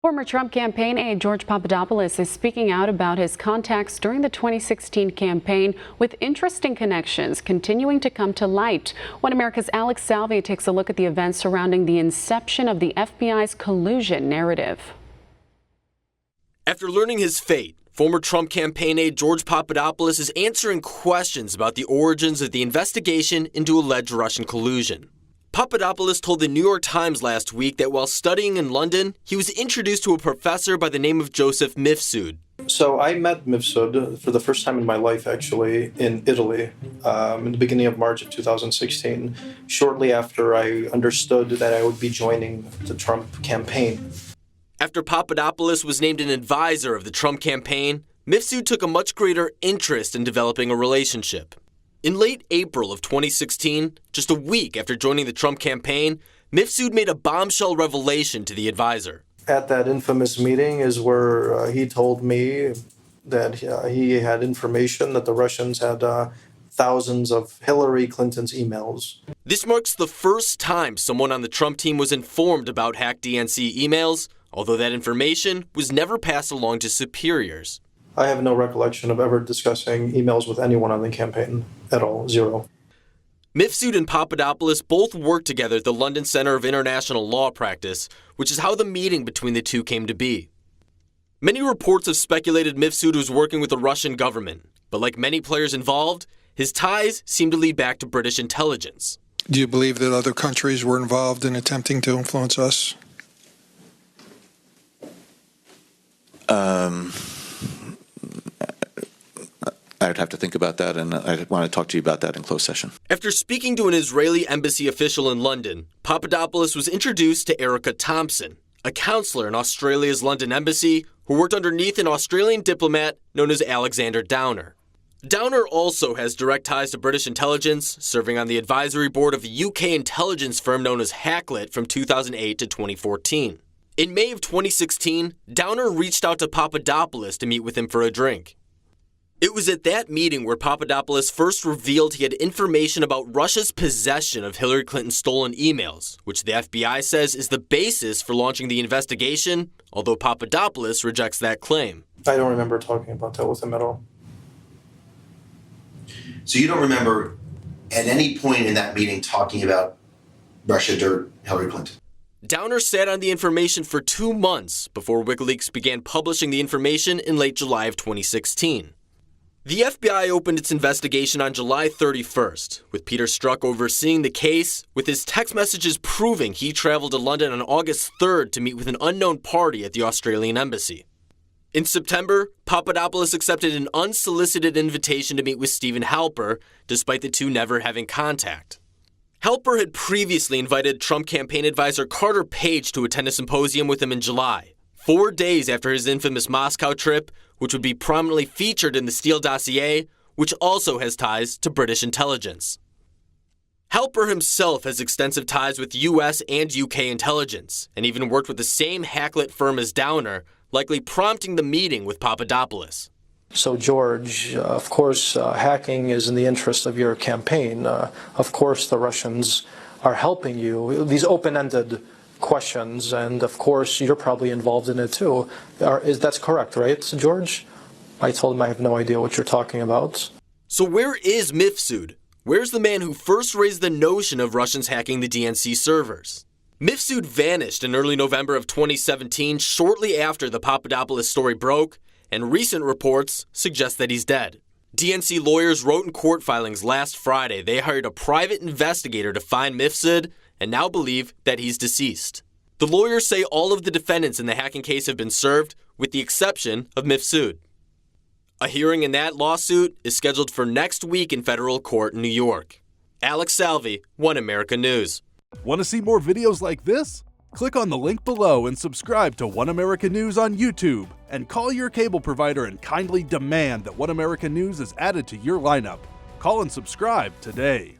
Former Trump campaign aide George Papadopoulos is speaking out about his contacts during the 2016 campaign, with interesting connections continuing to come to light. One America's Alex Salvi takes a look at the events surrounding the inception of the FBI's collusion narrative. After learning his fate, former Trump campaign aide George Papadopoulos is answering questions about the origins of the investigation into alleged Russian collusion. Papadopoulos told the New York Times last week that while studying in London, he was introduced to a professor by the name of Joseph Mifsud. So I met Mifsud for the first time in my life, actually, in Italy in the beginning of March of 2016, shortly after I understood that I would be joining the Trump campaign. After Papadopoulos was named an advisor of the Trump campaign, Mifsud took a much greater interest in developing a relationship. In late April of 2016, just a week after joining the Trump campaign, Mifsud made a bombshell revelation to the advisor. At that infamous meeting is where he told me that he had information that the Russians had thousands of Hillary Clinton's emails. This marks the first time someone on the Trump team was informed about hacked DNC emails, although that information was never passed along to superiors. I have no recollection of ever discussing emails with anyone on the campaign at all, zero. Mifsud and Papadopoulos both worked together at the London Center of International Law Practice, which is how the meeting between the two came to be. Many reports have speculated Mifsud was working with the Russian government, but like many players involved, his ties seem to lead back to British intelligence. Do you believe that other countries were involved in attempting to influence us? I'd have to think about that, and I want to talk to you about that in closed session. After speaking to an Israeli embassy official in London, Papadopoulos was introduced to Erica Thompson, a counselor in Australia's London embassy who worked underneath an Australian diplomat known as Alexander Downer. Downer also has direct ties to British intelligence, serving on the advisory board of a UK intelligence firm known as Hacklet from 2008 to 2014. In May of 2016, Downer reached out to Papadopoulos to meet with him for a drink. It was at that meeting where Papadopoulos first revealed he had information about Russia's possession of Hillary Clinton's stolen emails, which the FBI says is the basis for launching the investigation, although Papadopoulos rejects that claim. I don't remember talking about that with him at all. So you don't remember at any point in that meeting talking about Russia dirt, Hillary Clinton? Downer sat on the information for 2 months before WikiLeaks began publishing the information in late July of 2016. The FBI opened its investigation on July 31st, with Peter Strzok overseeing the case, with his text messages proving he traveled to London on August 3rd to meet with an unknown party at the Australian embassy. In September, Papadopoulos accepted an unsolicited invitation to meet with Stephen Halper, despite the two never having contact. Halper had previously invited Trump campaign advisor Carter Page to attend a symposium with him in July, 4 days after his infamous Moscow trip, which would be prominently featured in the Steele dossier, which also has ties to British intelligence. Halper himself has extensive ties with US and UK intelligence, and even worked with the same Hacklet firm as Downer, likely prompting the meeting with Papadopoulos. So, George, of course, hacking is in the interest of your campaign. Of course, the Russians are helping you. These open-ended questions, and of course, you're probably involved in it too. That's correct, right, George? I told him I have no idea what you're talking about. So where is Mifsud? Where's the man who first raised the notion of Russians hacking the DNC servers? Mifsud vanished in early November of 2017, shortly after the Papadopoulos story broke, and recent reports suggest that he's dead. DNC lawyers wrote in court filings last Friday they hired a private investigator to find Mifsud and now believe that he's deceased. The lawyers say all of the defendants in the hacking case have been served, with the exception of Mifsud. A hearing in that lawsuit is scheduled for next week in federal court in New York. Alex Salvi, One America News. Want to see more videos like this? Click on the link below and subscribe to One America News on YouTube, and call your cable provider and kindly demand that One America News is added to your lineup. Call and subscribe today.